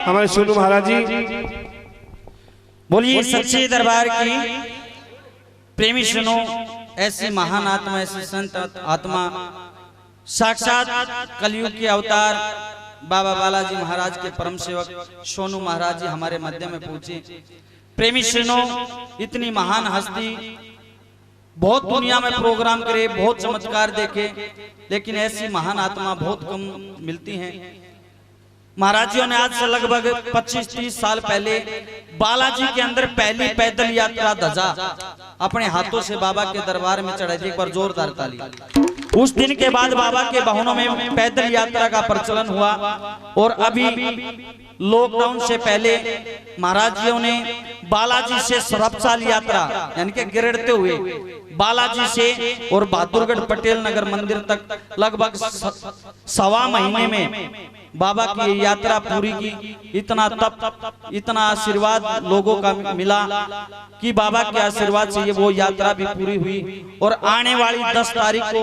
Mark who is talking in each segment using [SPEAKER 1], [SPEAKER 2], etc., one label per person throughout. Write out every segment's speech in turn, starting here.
[SPEAKER 1] हमारे सोनू महाराज जी
[SPEAKER 2] बोलिए सच्चे दरबार की प्रेमी सुनो। ऐसी महान आत्मा, ऐसी संत आत्मा, साक्षात कलयुग के अवतार बाबा बालाजी महाराज के परम सेवक सोनू महाराज जी हमारे मध्य में पहुंचे। प्रेमी सुनो, इतनी महान हस्ती, बहुत दुनिया में प्रोग्राम करे, बहुत चमत्कार देखे, लेकिन ऐसी महान आत्मा बहुत कम मिलती हैं। महाराज जी ने आज से लगभग 25-30 साल पहले बालाजी के अंदर पहली पैदल यात्रा ध्वजा अपने हाथों से बाबा के दरबार में चढ़ाई थी। एक बार जोरदार ताली। उस दिन के बाद बाबा के वाहनों में पैदल यात्रा का प्रचलन हुआ और अभी लॉकडाउन से पहले महाराज जी ने बालाजी से सरबसाल यात्रा यानी कि गिरते हुए बालाजी से और बहादुरगढ़ पटेल नगर मंदिर तक लगभग 1.25 महीने में बाबा की यात्रा पूरी की। इतना तप, इतना आशीर्वाद लोगों का मिला कि बाबा के आशीर्वाद से ये वो यात्रा भी पूरी हुई। और आने वाली 10 तारीख को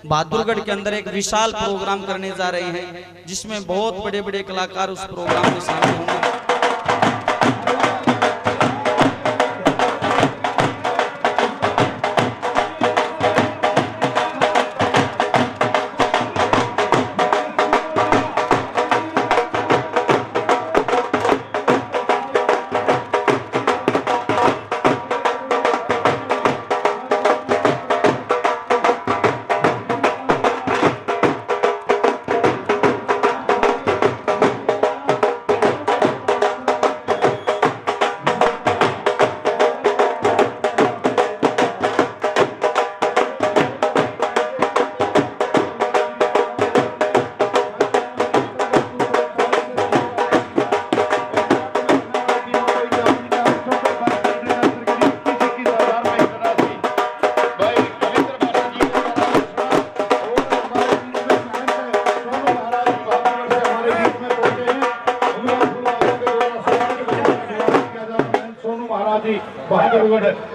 [SPEAKER 2] बहादुरगढ़ के अंदर एक विशाल प्रोग्राम करने जा रहे हैं, जिसमें बहुत बड़े बड़े कलाकार उस प्रोग्राम में शामिल होंगे।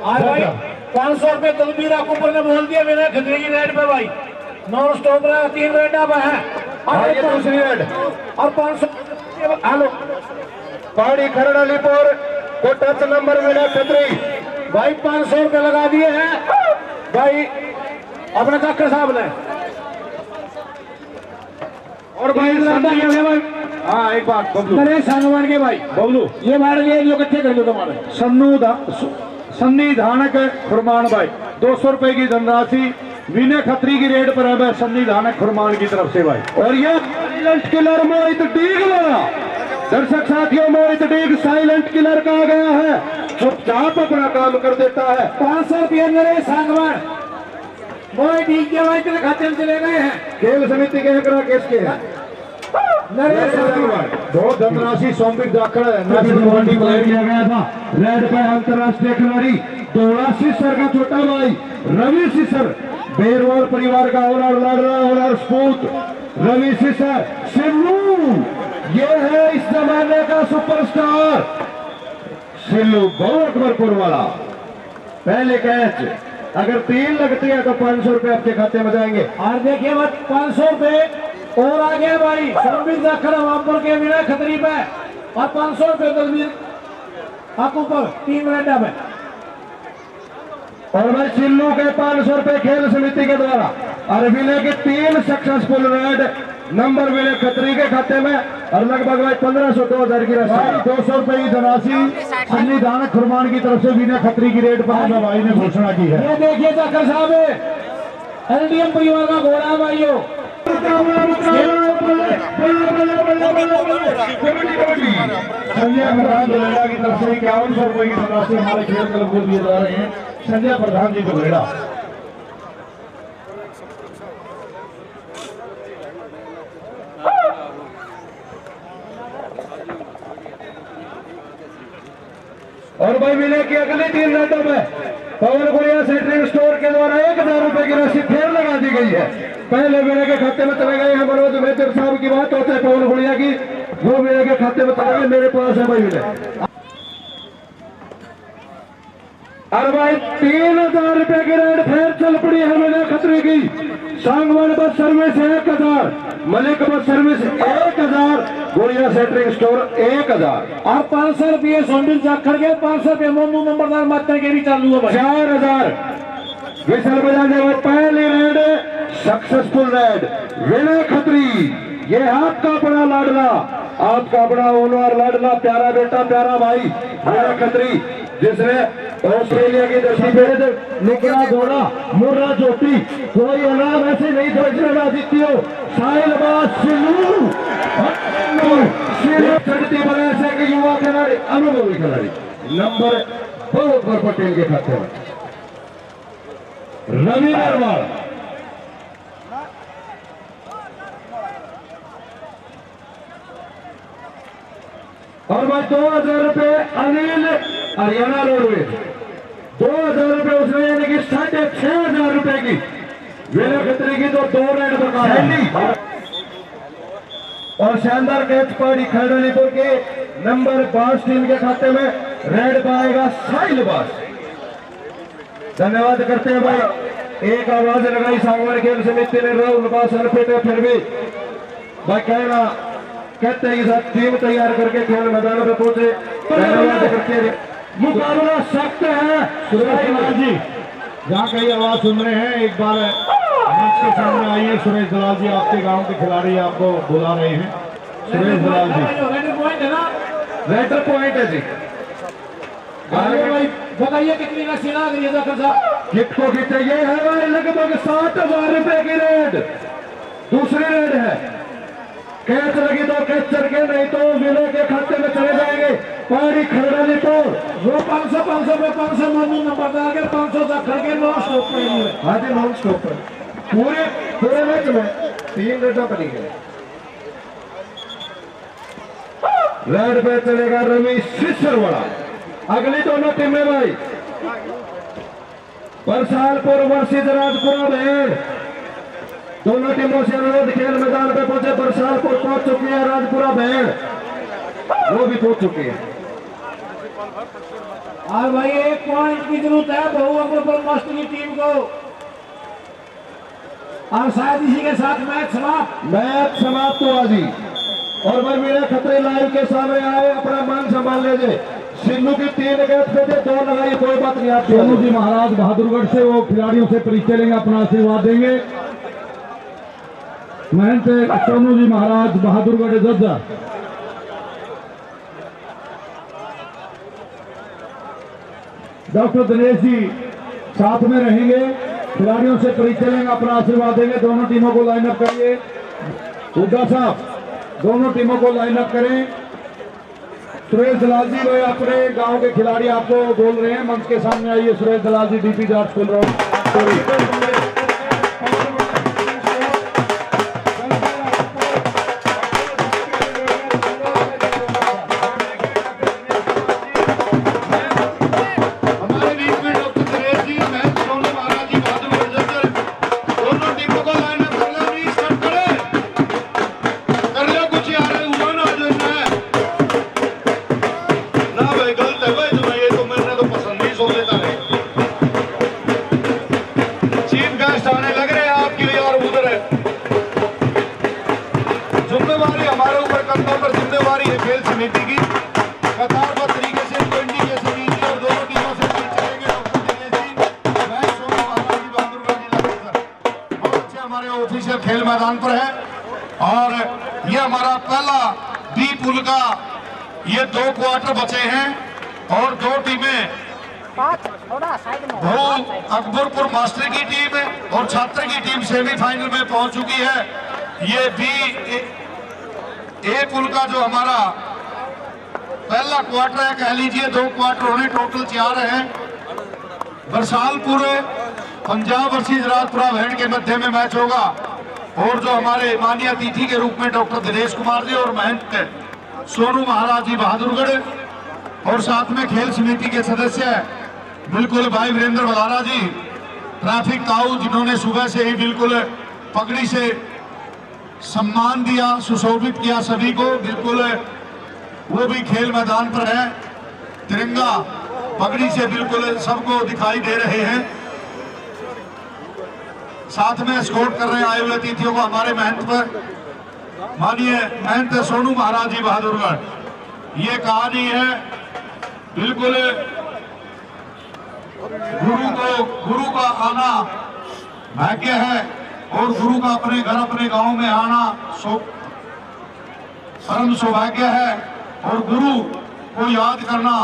[SPEAKER 3] भाई 500 रुपए तलबीर ऊपर ने बोल दिया मैंने खतरे की रेट पे भाई नॉन स्टॉप रहा 3 रेट अब है और ये दूसरी रेट और 500। हेलो पहाड़ी खरड़ालीपुर को टच नंबर मिला खतरी भाई 500 रुपए लगा दिए हैं भाई अपने काका साहब ने। और भाई हाँ एक बात बबलू अरे सानवान के भाई बबलू ये बार ये जो कच्चे कर दो तुम्हारे सन्नी धानक खुरमान भाई 200 रुपए की धनराशि विनय खत्री की रेट पर है सन्नी धानक खुरमान की तरफ से भाई। और ये साइलेंट किलर मोहित डीग वाला दर्शक साथियों, मोहित डीग साइलेंट किलर का आ गया है, चुपचाप अपना काम कर देता है। 500 रुपये मेरे सांगवान मोहित डीग के भाई तेरे खाते में चले गए हैं। खेल समिति के केस के हैं दो धनराशि सोमवीर दाखड़ किया गया था। रेड पे अंतरराष्ट्रीय खिलाड़ी दोड़ा सिसर का छोटा भाई रवि सिसर, बेरवाल परिवार का ओनर लड़ रहा ओनर स्पूत रवि सिसर सिल्लू, ये है इस जमाने का सुपरस्टार सिल्लू बहुत अकबरपुर वाला। पहले कैच अगर 3 लगती है तो 500 रुपए आपके खाते में जाएंगे। और देखिए 500 रुपए और आ गया भाई सोमवीर दाखड़ वामपुर के बिना खतरी पे और 500 रुपए तलबीर आप ऊपर 3 मिनट में। और भाई सिल्लू के 500 रुपए खेल समिति के द्वारा और विनय के 3 सक्सेसफुल रेड नंबर विनय खतरी के खाते में और लगभग भाई 1500-2000 की राशि 200 रुपए की धनराशि सन्नी धानक खुरमान की तरफ से विनय खतरी की रेट पर भाई ने घोषणा की है। ये देखिए जाकर साहब एलडीएम परिवार का घोड़ा भाइयों संजय प्रधान दुलेड़ा की तरफ से 5100 रुपए की धनराशि हमारे खेल क्लब को दिए जा रहे हैं। संजय प्रधान जी दुलेड़ा और भाई विनय की अगली 3 रेटों में पवन गुड़िया सेंट्रिंग स्टोर के द्वारा 1000 रुपए की राशि फिर लगा दी गई है। पहले विनय के खाते में चले गए हैं मनोज मेहतर साहब की बात होता है पवन गुड़िया की, वो विनय के खाते में चले गए, मेरे पास है भाई विनय। और भाई 3000 रुपए की रेट फिर चल पड़ी है विनय खतरी की। Sangwan bus service 1000, Malik bus service 1000, गुड़िया सेंटरिंग स्टोर 1000
[SPEAKER 1] और 500 रुपये सोंडिल जाखड़ के 500 रुपये मोनू नंबरदार मात्र के भी चालू है भाई।
[SPEAKER 3] 4000 विशल बजाने वो पहली रेड सक्सेसफुल रेड विनय खत्री। ये आपका बड़ा लाडला, आपका बड़ा ओनर लाडला, प्यारा बेटा, प्यारा भाई विनय खत्री, जिसने ऑस्ट्रेलिया की धरती पे नुकड़ा घोड़ा मुर्रा चोटी कोई इनाम ऐसे नहीं समझना जीतियो साहिलबाज चढ़ती बड़े से के युवा खिलाड़ी, अनुभवी खिलाड़ी नंबर 2 पर पटेल के खाते में रवि नरवाल। और भाई 2000 रुपए अनिल हरियाणा रोडवेज, 2000 रुपए उसने, यानी कि 6500 रुपए की विनय खत्री की तो 2 रेड बका और शानदार कैच पार्टी खैरलीपुर के नंबर 5 टीम के खाते में रेड पाएगा साहिलबाज। धन्यवाद करते हैं भाई। एक आवाज लगाई सांगवान खेल समिति ने राहुल पास अनफिट, फिर भी भाई कहते हैं कि साथ टीम तैयार करके खेल मैदान में पहुंचे। धन्यवाद करते हैं। मुकाबला सख्त है सुरेश जी,
[SPEAKER 1] जहाँ कई आवाज सुन रहे हैं, एक बार मंच के सामने आइए। सुरेश दलाल जी, आपके गांव के खिलाड़ी आपको बुला रहे हैं। सुरेश दलाल जी,
[SPEAKER 3] रेडर पॉइंट है जी,
[SPEAKER 1] भाई बताइए कितनी का सीना है जाकर साहब?
[SPEAKER 3] कितको की चाहिए है भाई? लगभग 7000 रुपए की रेड, दूसरी रेड है। कैच लगी तो कैच चल के, नहीं तो विनय के खाते में चले जाएंगे। पारी खरड़ाली तो
[SPEAKER 1] वो 500 में 500 मोनू नंबरदार के 500 जाखड़ के नॉन स्टॉप पर।
[SPEAKER 3] हाँ जी, नॉन स्टॉप पर पूरे मैच में 3 रेडा बनी गए। रेड पे चलेगा रवि सिसरवाड़ा। अगली दोनों टीमें भाई बरसालपुर वर्सेस राजपुरा भेड़, दोनों टीमों से अनुरोध खेल मैदान पे पहुंचे। बरसालपुर पहुंच चुकी है, राजपुरा भेड़ वो भी पहुंच चुकी है।
[SPEAKER 1] और भाई 1 पॉइंट की जरूरत है बहु अमरपुर मास्टर की टीम को, और शायद इसी के साथ मैच
[SPEAKER 3] समाप्त हुआ जी। और बलवीर खतरे लाइव के सामने आए, अपना मान संभाल लीजिए। सिन्नू की 3 कैच पे थे, 2 लगाई, कोई बात नहीं। आप
[SPEAKER 1] सोनू जी महाराज बहादुरगढ़ से वो खिलाड़ियों से परिचय लेंगे, अपना आशीर्वाद देंगे। महंत सोनू जी महाराज बहादुरगढ़ जज्जा। डॉक्टर दिनेश जी साथ में रहेंगे, खिलाड़ियों से परिचय लेंगे, अपना आशीर्वाद देंगे। दोनों टीमों को लाइनअप करिए। हुड्डा साहब, दोनों टीमों को लाइनअप करें। सुरेश दलाल जी, भाई अपने गांव के खिलाड़ी आपको बोल रहे हैं, मंच के सामने आइए। सुरेश दलाल जी, डीपी जाट स्कूल रोड।
[SPEAKER 3] जिम्मेवारी हमारे ऊपर कंधों पर जिम्मेवारी है खेल समिति की। कतारबद्ध तरीके से कबड्डी के समिति और दोनों टीमों से चलेंगे। मैं सोनू महाराज जी बहादुरगढ़ जिला सर बहुत अच्छे हमारे ऑफिशियल खेल मैदान पर है। और ये हमारा पहला बी पुल का ये 2 क्वार्टर बचे हैं और 2 टीमें अकबरपुर मास्टर की टीम और छात्र की टीम सेमीफाइनल में पहुंच चुकी है। ये बी ए पुल का जो हमारा पहला क्वार्टर है, कह लीजिए 2 क्वार्टर होने, टोटल 4 हैं। बरसालपुर पंजाब वर्सेस राजपुरा भेड़ के मध्य में मैच होगा। और जो हमारे माननीय अतिथि के रूप में डॉक्टर दिनेश कुमार जी और महंत सोनू महाराज जी बहादुरगढ़ और साथ में खेल समिति के सदस्य बिल्कुल भाई वीरेंद्र बलारा जी, ट्रैफिक ताऊ, जिन्होंने सुबह से ही बिल्कुल पगड़ी से सम्मान दिया, सुशोभित किया सभी को, बिल्कुल वो भी खेल मैदान पर है। तिरंगा पगड़ी से बिल्कुल सबको दिखाई दे रहे हैं। साथ में एस्कॉर्ट कर रहे हैं आए हुए अतिथियों को हमारे महंत पर
[SPEAKER 1] मानिए महंत सोनू महाराज जी बहादुरगढ़। ये कहानी है बिल्कुल गुरु का आना भाग्य है और गुरु का अपने घर अपने गांव में आना परम सौभाग्य है और गुरु को याद करना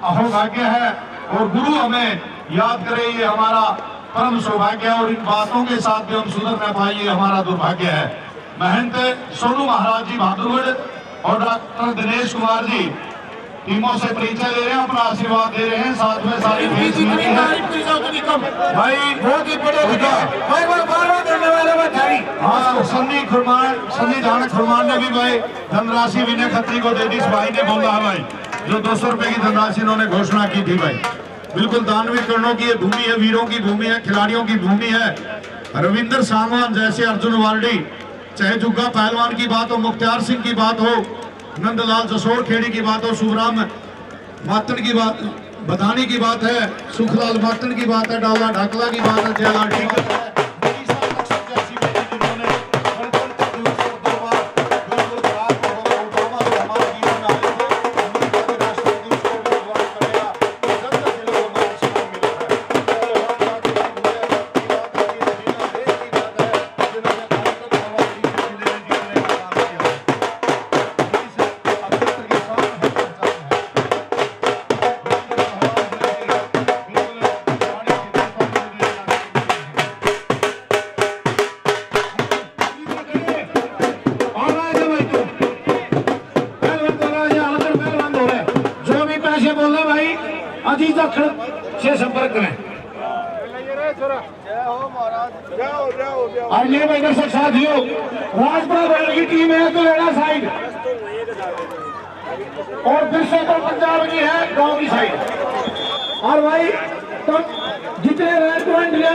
[SPEAKER 1] अहोभाग्य है और गुरु हमें याद करे ये हमारा परम सौभाग्य है और इन बातों के साथ भी हम सुधर न पाए ये हमारा दुर्भाग्य है। महंत सोनू महाराज जी बहादुरगढ़ और डॉक्टर दिनेश कुमार जी टीमों से परिचय ले रहे हैं, अपना आशीर्वाद दे रहे हैं, साथ में सारी सन्नी जान खुरमान ने भी भाई धनराशि विनय खत्री को दे दी। इस भाई ने बोला है भाई जो 200 रुपए की धनराशि इन्होंने घोषणा की थी भाई। बिल्कुल दानवीर कर्णों की ये भूमि है, वीरों की भूमि है, खिलाड़ियों की भूमि है। रविंद्र सांगवान जैसे अर्जुन वार्डी, चाहे जुग्गा पहलवान की बात हो, मुख्तार सिंह की बात हो, नंदलाल जसोर खेड़ी की बात हो, शुभराम मातन की बात, बधानी की बात है, सुखलाल मातन की बात है, डाला ढाकला की बात है, जयलाल टीकस है। से संपर्क करें। और ये भाई दर्शक साथियों, राजपुरा बैल की टीम है तो लेना साइड और फिर से तो पंजाब की है गांव की साइड। और भाई तो जितने रेड पॉइंट ले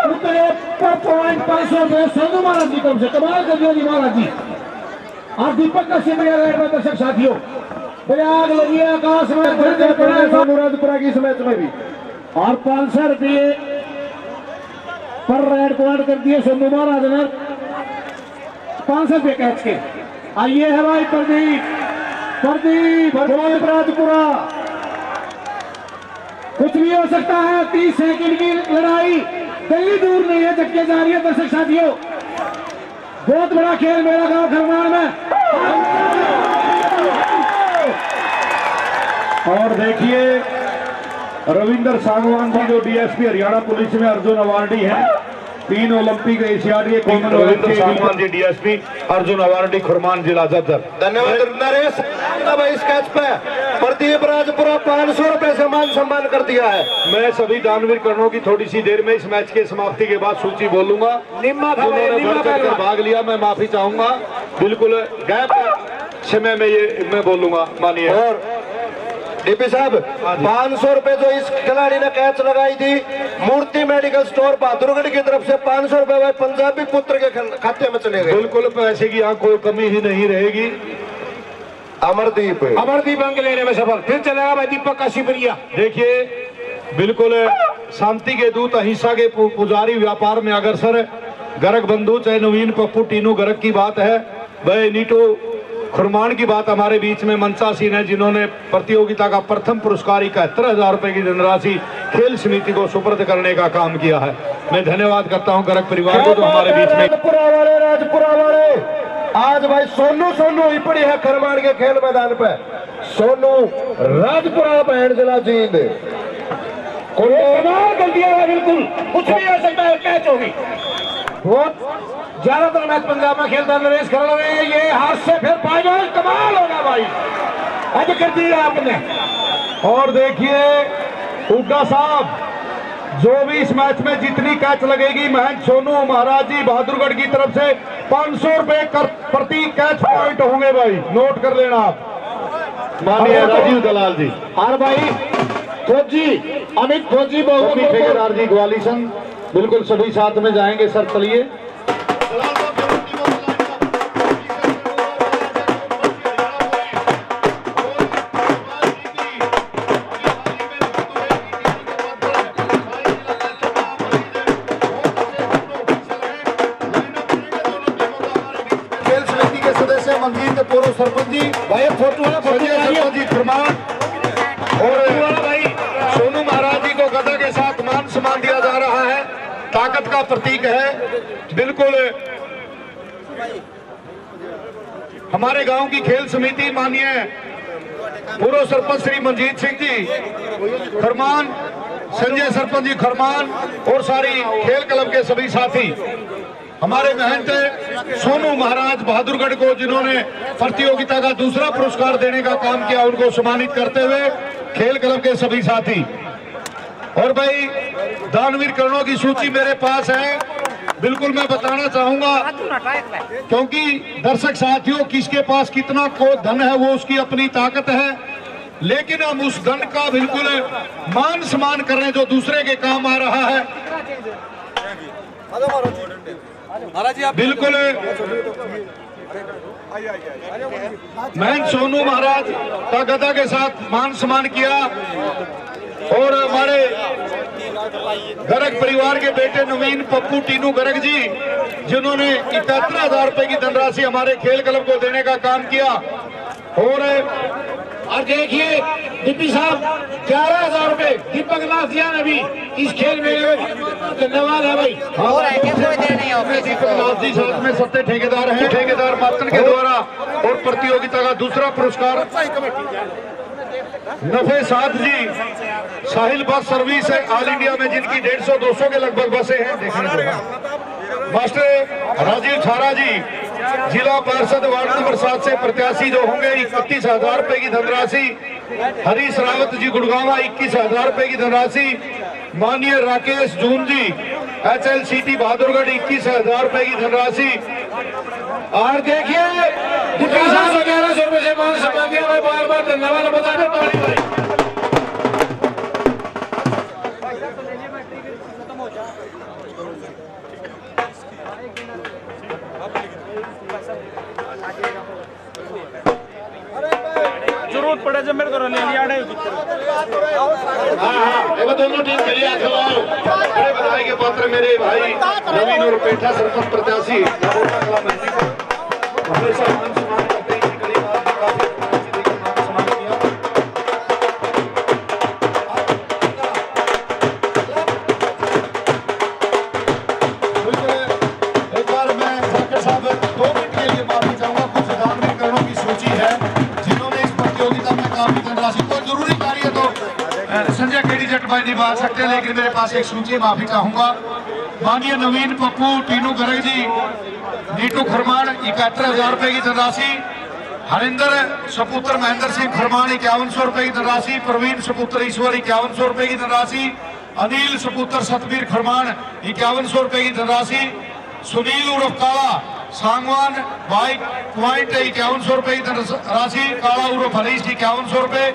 [SPEAKER 1] उतने पर पॉइंट 500 रुपए संधू महाराज जी तरफ से कमाल कर दिया जी महाराज जी। और दीपक का सिमरिया रेड में दर्शक साथियों प्रयाग लगी आकाश में मुरादपुरा की इस मैच में भी और 500 रुपये पर रेड पॉइंट कर दिए संधू महाराज ने 500 रुपये कैच के। आइए है भाई प्रदीप मुरादपुरा, कुछ भी हो सकता है। 30 सेकंड की लड़ाई दिल्ली दूर नहीं है, जबकि जा रही है दर्शक साथियों। बहुत बड़ा खेल मेरा गांव खरमान में। और देखिए रविंद्र सांगवान जी जो डीएसपी हरियाणा पुलिस में अर्जुन अवार्डी है, 3 ओलंपिक एशियाई कॉमनवेल्थ के सांगवान जी डीएसपी अर्जुन अवार्डी खुरमान जिला जज्जर।
[SPEAKER 3] धन्यवाद नरेश। अब इस कैच पे प्रदीप राजपुरा 500 रुपए से मान सम्मान कर दिया है।
[SPEAKER 1] मैं सभी दानवीर कर्णों की थोड़ी सी देर में इस मैच के समाप्ति के बाद सूची बोलूंगा। जिन्होंने भाग लिया मैं माफी चाहूंगा, बिल्कुल गैप समय में ये मैं बोलूंगा मानिए।
[SPEAKER 3] और डीपी साहब 500 रुपए जो इस खिलाड़ी ने कैच लगाई थी मूर्ति मेडिकल स्टोर बहादुरगढ़ की तरफ से 500 रुपए भाई पंजाबी पुत्र के खाते में चले गए।
[SPEAKER 1] बिल्कुल पैसे की यहाँ कोई कमी ही नहीं रहेगी।
[SPEAKER 3] अमरदीप
[SPEAKER 1] अंक लेने में सफल। फिर चलेगा भाई दीपक का शिवरिया। देखिए बिल्कुल शांति के दूत, अहिंसा के पुजारी, व्यापार में अग्रसर गर्ग बंधु, चाहे नवीन पप्पू टीनू गर्ग की बात है, वह नीटू खुरमान की बात हमारे बीच में मनसा सिंह है, जिन्होंने प्रतियोगिता का प्रथम पुरस्कार 71,000 रुपए की धनराशि खेल समिति को सुपर्द करने का काम किया है। मैं धन्यवाद करता हूं गर्ग परिवार को जो हमारे बीच में।
[SPEAKER 3] राजपुरा वाले आज भाई सोनू ही पड़ी है खरमान के खेल मैदान पे। सोनू राजपुरा बहन जिला जीत
[SPEAKER 1] कमाल कर दिया है, बिल्कुल कुछ भी हो सकता है, कैच होगी। बहुत ज्यादातर मैच पंजाब में खेलता है नरेश खरड़ ने, ये हाथ से फिर पाएगा, कमाल होगा भाई, आज कर दिया आपने। और देखिए हुड्डा साहब, जो भी इस मैच में जितनी कैच लगेगी महंत सोनू महाराज जी बहादुरगढ़ की तरफ से 500 रुपए प्रति कैच पॉइंट होंगे भाई, नोट कर लेना आप। माननीय राजीव दलाल जी और भाई फौजी अमित फौजी बहुत ठेकेदार जी ग्वालिशन, बिल्कुल सभी साथ में जाएंगे सर। चलिए
[SPEAKER 3] संजय सरपंच जी फरमान और सोनू महाराज जी को गदा के साथ मान सम्मान दिया जा रहा है। ताकत का प्रतीक है। बिल्कुल हमारे गांव की खेल समिति माननीय पूर्व सरपंच श्री मनजीत सिंह जी खरमान, संजय सरपंच जी खरमान और सारी खेल क्लब के सभी साथी, हमारे महंत सोनू महाराज बहादुरगढ़ को जिन्होंने प्रतियोगिता का दूसरा पुरस्कार देने का काम किया, उनको सम्मानित करते हुए खेल क्लब के सभी साथी। और भाई दानवीर करणों की सूची मेरे पास है, बिल्कुल मैं बताना चाहूंगा, क्योंकि दर्शक साथियों किसके पास कितना को धन है वो उसकी अपनी ताकत है, लेकिन हम उस धन का बिल्कुल मान सम्मान कर रहे हैं जो दूसरे के काम आ रहा है। बिल्कुल मैं सोनू महाराज का गदा के साथ मान सम्मान किया और हमारे गर्ग परिवार के बेटे नवीन पप्पू टीनू गर्ग जी जिन्होंने 71,000 रुपए की धनराशि हमारे खेल क्लब को देने का काम किया। और देखिए डिप्टी साहब 11,000 रुपए दीपक नाथ दिया ने भी इस खेल में धन्यवाद है भाई। दीपक नाथ जी साथ में सत्ते ठेकेदार हैं, ठेकेदार मातन के द्वारा और प्रतियोगिता का दूसरा पुरस्कार नफे साथ जी साहिल बस सर्विस है ऑल इंडिया में जिनकी 150-200 के लगभग बसें हैं। देखने मास्टर राजीव छारा जी जिला पार्षद वार्ड नंबर 7 से प्रत्याशी जो होंगे 31,000 रुपए की धनराशि। हरीश रावत जी गुड़गांव 21,000 रुपए की धनराशि। माननीय राकेश जून जी HLCT बहादुरगढ़ 21,000 रुपए की धनराशि। और देखिए 1100 रुपए से मान सम्मान दिया, मैं बार बार धन्यवाद बताने
[SPEAKER 4] जरूरत पड़े जब मेरे को ले लिया
[SPEAKER 3] दोनों टीम के लिए बड़े बधाई के पात्र मेरे भाई नवीन और पेठा सरपंच प्रत्याशी हमेशा मान सम्मान करते हैं। कड़ी बात काफी मान सम्मान किया। एक बार मैं डॉक्टर साहब 2 मिनट के लिए माफी चाहूंगा। कुछ दानवीर करणों की सूची है जिन्होंने इस प्रतियोगिता में काफी धनराशि, कोई जरूरी कार्य तो संजय केडी जट भाई निभा सकते हैं, लेकिन मेरे पास एक सूची, माफी चाहूंगा। माननीय नवीन पप्पू टीनू गर्ग जी नीटू खरमान 71,000 रुपए की धनराशि। हरिंदर सपुत्र महेंद्र सिंह खरमान 5100 रुपए की धनराशि। प्रवीण सपुत्र ईश्वर 5100 रुपए की धनराशि। अनिल सपुत्र सतबीर खरमान 5100 रुपए की धनराशि। सुनील उर्फ काला सांगवान बाइक पॉइंट 5100 रुपए की धनराशि। काला उर्फ हरीश 5100 रुपए।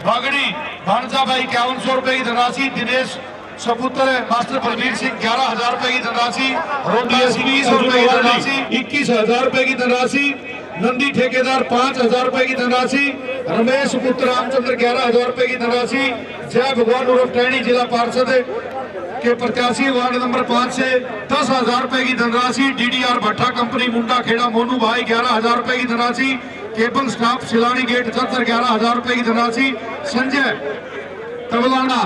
[SPEAKER 3] बागड़ी भानसा भाई 5100 रुपए की धनराशि। दिनेश सपुत्र मास्टर बलबीर सिंह 11,000 रुपए की धनराशि। रोडियस 20 रुपए की धनराशि। 21,000 रुपए की धनराशि। नंदी ठेकेदार 5,000 रुपए की धनराशि। रमेश पुत्र रामचंद्र 11,000 रुपए की धनराशि। जय भगवान उर्फ टैनी जिला पार्षद के प्रत्याशी वार्ड नंबर 5 से 10,000 रुपए की धनराशि। DDR भट्टा कंपनी मुंडा खेड़ा मोनू भाई 11,000 रुपए की धनराशि। Cable staff Silani gate Jhajjar 11,000 रुपए की धनराशि। संजय तबलाना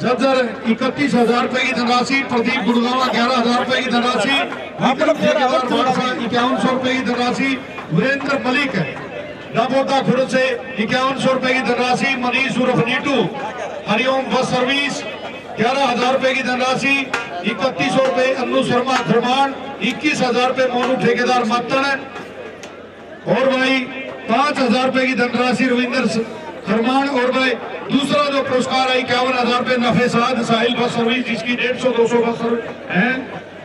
[SPEAKER 3] जज्जर 31,000 रुपए की धनराशि। प्रदीप गुड़गावा 11,000 रुपए की धनराशि। 5100 रुपए की धनराशि। वीरेंद्र मलिक नाबोदा खुर्द से 5100 रुपए की धनराशि। मनीष उर्फ नीटू हरिओम बस सर्विस 11,000 रुपए की धनराशि। 3100 रुपए अन्नू शर्मा खरमान। 21,000 रुपए मोनू ठेकेदार मातन। और भाई 5,000 रुपए की धनराशि रविंद्र खरमान। और भाई दूसरा जो पुरस्कार है 51,000 रुपए नफे साध साहिल बस सर्विस जिसकी 150-200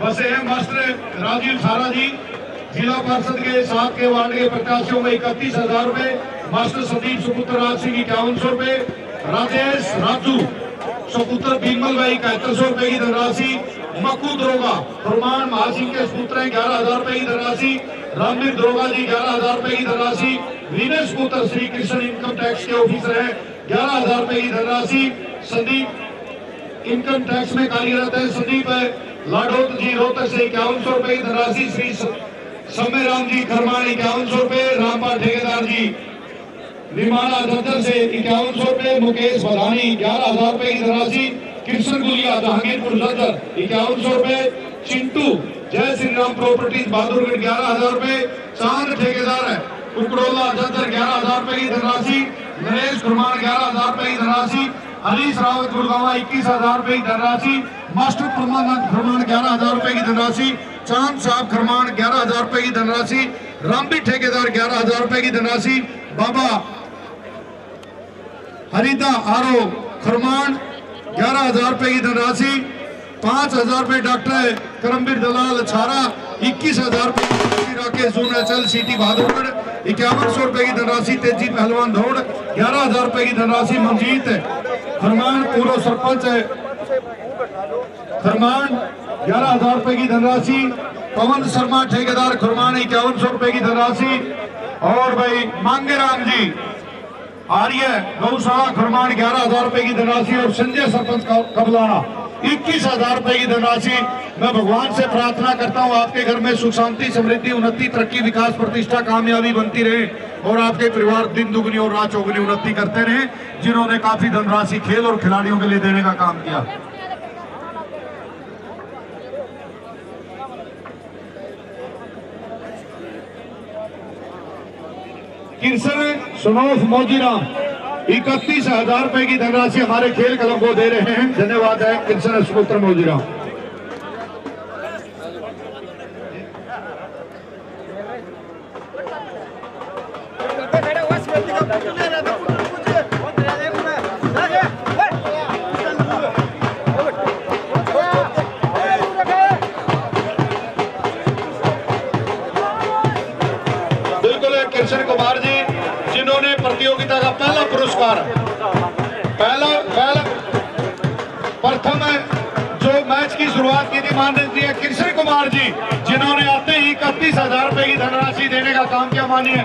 [SPEAKER 3] बसें हैं। मास्टर राजीव छारा जी जिला पार्षद के 7 के वार्ड के प्रत्याशियों में 31,000 रुपए। मास्टर संदीप सुपुत्र राज सिंह 5100 रुपए। राजेश राजू सपुत्र बीमल भाई 7100 रुपए की धनराशि। मक्कू दरोगा फरमान महासिंह के सुपुत्र 11,000 रुपए की धनराशि। रामवीर दरोगा जी 11,000 रुपए की धनराशि। विनेश पुत्र श्री कृष्ण इनकम टैक्स के ऑफिसर है 11,000 रुपए की धनराशि। संदीप इनकम टैक्स में कार्यरत है। संदीप लाडोत जी रोहतक से 5100 रुपए की धनराशि। श्री समय राम जी खरमान 5100 रुपए। रामपाल ठेकेदार जी
[SPEAKER 1] निर्माणा दफ्तर से 5100 रुपए, मुकेश बधानी 11,000 रुपए की धनराशि, कृष्ण गुलिया जहांगीरपुर सदर 5100 रुपए, चिंटू जय श्री राम प्रॉपर्टीज बहादुरगढ़ 11,000 रुपए, चांद ठेकेदार है कुकड़ोला सदर 11,000 रुपए की धनराशि, नरेश कुमार 11,000 रुपए की धनराशि, हरीश रावत गुड़गावा 21,000 रुपए की धनराशि, मास्टर परमानंद खरमान 11,000 रुपए की धनराशि, चांद साहब खरमान 11,000 रुपए की धनराशि, रामबी ठेकेदार 11,000 रुपए की धनराशि, बाबा हरिदा आरो खरमान 11,000 रुपए की धनराशि, 5,000 रुपए डॉक्टर करमबीर दलाल छारा, 21,000 रुपए की धनराशि राकेश सोनाचल सिटी बहादुरगढ़, 5100 रुपए की धनराशि तेजी पहलवान दौड़, 11,000 रुपए की धनराशि मंजीत खरमान पूर्व सरपंच है खरमान 11,000 रुपए की धनराशि, पवन शर्मा ठेकेदार खरमान 5100 रुपए की धनराशि, और भाई मांगेराम जी आर्य गौशाला खरमान 11,000 रुपए की धनराशि, और संजय सरपंच कबलाना 21,000 रुपए की धनराशि। मैं भगवान से प्रार्थना करता हूँ आपके घर में सुख शांति समृद्धि उन्नति तरक्की विकास प्रतिष्ठा कामयाबी बनती रहे और आपके परिवार दिन दुगनी और रात चौगुनी उन्नति करते रहे, जिन्होंने काफी धनराशि खेल और खिलाड़ियों के लिए देने का काम किया। किरसन सुनोफ मोजीराम 31,000 रुपए की धनराशि हमारे खेल क्लब को दे रहे हैं, धन्यवाद है किरसन सुपुत्र मोजीराम। कृष्ण कुमार जी जिन्होंने प्रतियोगिता का पहला पुरस्कार प्रथम जो मैच की शुरुआत की थी माननीय कृष्ण कुमार जी, जिन्होंने आते ही 31,000 रुपए की धनराशि देने का काम किया। माननीय